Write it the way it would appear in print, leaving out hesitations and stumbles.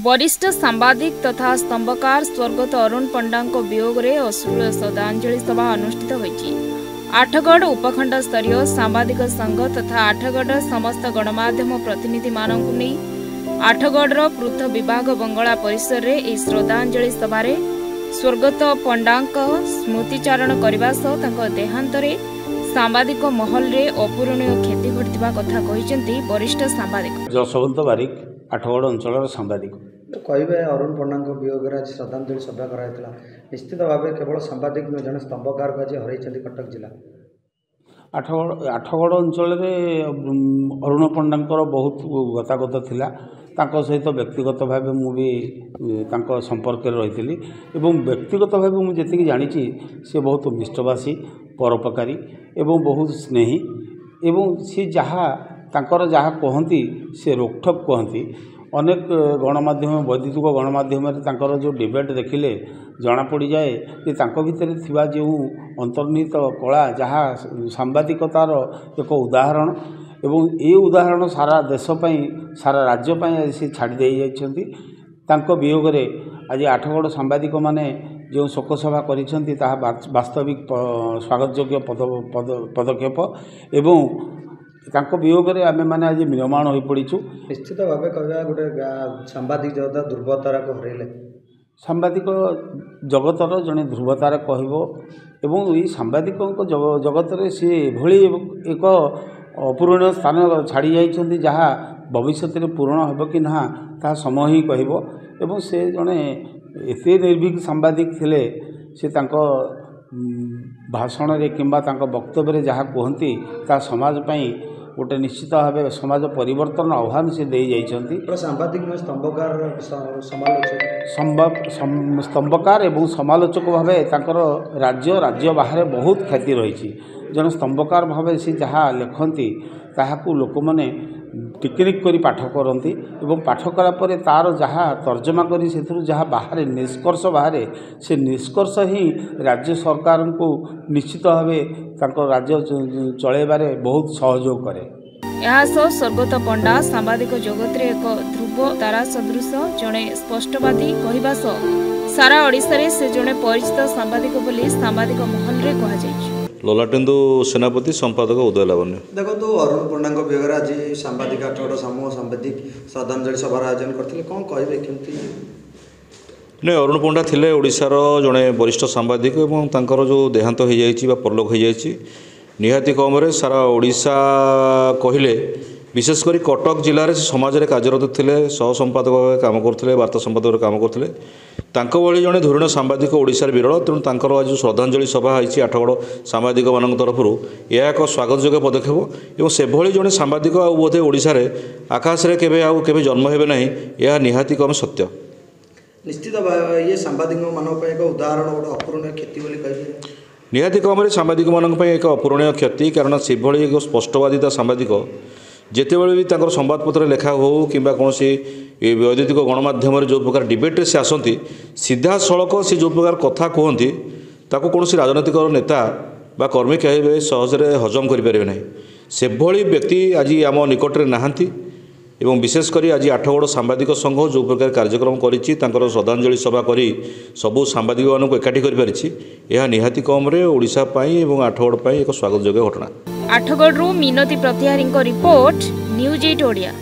वरिष्ठ सांबादिक तथा स्तंभकार स्वर्गत अरुण पंडा वियोग में अश्लील श्रद्धांजलि सभा अनुष्ठित होती। आठगढ़ उपखंड स्तरीय सांबादिक संघ तथा आठगढ़ समस्त गणमाध्यम प्रतिनिधि मानक नहीं आठगढ़ पृथ विभाग बंगला परिसर में यह श्रद्धांजलि सभा स्वर्गत पंडा स्मृतिचारण करने सह देहांत सांबादिक महल रे अपूरणीय क्षति घटता कथा कहते वरिष्ठ सांबादिक जसवंत बारिक आठगढ़ अंचल सांबादिक कहे अरुण पंडा वियोग में आज श्रद्धांजलि सभा कराइला। निश्चित भाव केवल सांबादिक नुह जन स्तंभकार को आज हर कटक जिला आठगढ़ अंचल अरुण पंडा बहुत गतागत थिला। तांको सहित व्यक्तिगत भाव मुझे संपर्क रही व्यक्तिगत भाव मुझे जी जानी सी बहुत मिष्टभाषी परोपकारी एवं बहुत स्नेही एवं सी जहाँ तांकर जहाँ कहती से रोकठोक कहती। अनेक गणमाध्यम वैद्युतिक गणमाध्यम तांकर जो डिबेट देखिले जना पड़ जाए कि तांको भितर थिबा जो अंतर्निहित कला जहाँ सांबादिकतार एक उदाहरण एवं ये उदाहरण सारा देशपाई सारा राज्यपाई से छाड़ी दे जाइछंती। तांको वियोग रे आज आठगढ़ सांबादिक माने जो शोकसभा करिसेंती ताहा वास्तविक स्वागत योग्य पदक्षेप एवं तांको वियोग रे आमे माने आज म्रियमाण हो पड़ीचु। निश्चित भाव कहवा गोटे सांबादिक जगत ध्रुवतारा को हरैले सांबादिक जगतर जड़े ध्रुवतारा कहबो एवं ये सांबादिक जगत रे से भली एक अपूरणीय स्थान छाड़ी जाइछंती जहाँ भविष्य में पूर्ण हो कि ना ता समय ही कहबो। एवं से जड़े एते निर्भीक सांबादिक थिले से तांको भाषण रे किंबा तांको वक्तव्य रे जहाँ कहती ता समाज पाई गोटे निश्चित भाव समाज परिवर्तन आह्वान से दे जाइछंती। सांबादिक स्तंभकार स्तंभकार एवं समालोचक भाव तांकर राज्य बाहर बहुत ख्याति रही। जन स्तंभकार भाव से जहाँ लिखती ताहाकू लोक मैंने टिकनिक करी पाठ करती एवं पाठ कला परे तार जहाँ तर्जमा करी से जहाँ बाहर निष्कर्ष बाहर से निष्कर्ष ही राज्य सरकार को निश्चित भाव राज्य चलैबारे बहुत सहयोग करे। स्वर्गत पंडा सांबादिक जगत रे एक ध्रुव तारा सदृश जड़े स्पष्टवादी कहवा सारा ओडिशा से जड़े परिचित सांबादिक बोली सांबादिक महल रे कह ललाटेन्दु सेनापति संपादक उदय लावण्य। देखो अरुण पंडा वियोग आज सांबादिक आठगढ़ समूह सांबादिक श्रद्धांजलि सभार आयोजन करते कौन कहे केमती नहीं अरुण पंडा थिले ओडिशार जड़े वरिष्ठ सांबादिक और तांकर जो देहांत हो जाइए परलोक हो जाइए निहाती कम सारा ओडिशा कहले विशेषकर कटक जिले समाज में कार्यरत थे सह संपादक भाव काम करते वार्ता संपादक काम करते भली जड़े धुरीण सांबादिक ओडिशार विरल। तेणु आज श्रद्धांजलि सभा होती आठगढ़ सांबादिक मान तरफ यह एक स्वागत योग्य पदक्षेप और से भली जड़े सांबादिक बोधे ओडिशा आकाश में केवे जन्म हे ना यह निहाती कम सत्य। निश्चित भाव ये सांबादिक मान एक उदाहरण गोटे अपूरणीय क्षति कह निहाती कम सांबादिक मान एक अपूरणीय क्षति कारण से भली एक स्पष्टवादिता सांबादिक जितेबाला भी तांकर संवादपत्र लेखा हो कि कौन वैद्युतिक गणमाध्यम जो प्रकार डिबेट से आसती सीधा सड़क से जो प्रकार कथा कहती ताको कौन राजनैतिक नेता बा कर्मी कहे सहजरे हजम करें ना से भली व्यक्ति आज आम निकट में नहांती एवं विशेषकर आज आठगढ़ सांबादिक संघ जो प्रकार कार्यक्रम करी श्रद्धांजलि सभा करी सबू सांबादिक मानक एकाठी कर निहाती कम ओडिशा और आठगढ़ एक स्वागत योग्य घटना। Athagarh Minati Pratihari report news 8 Odia.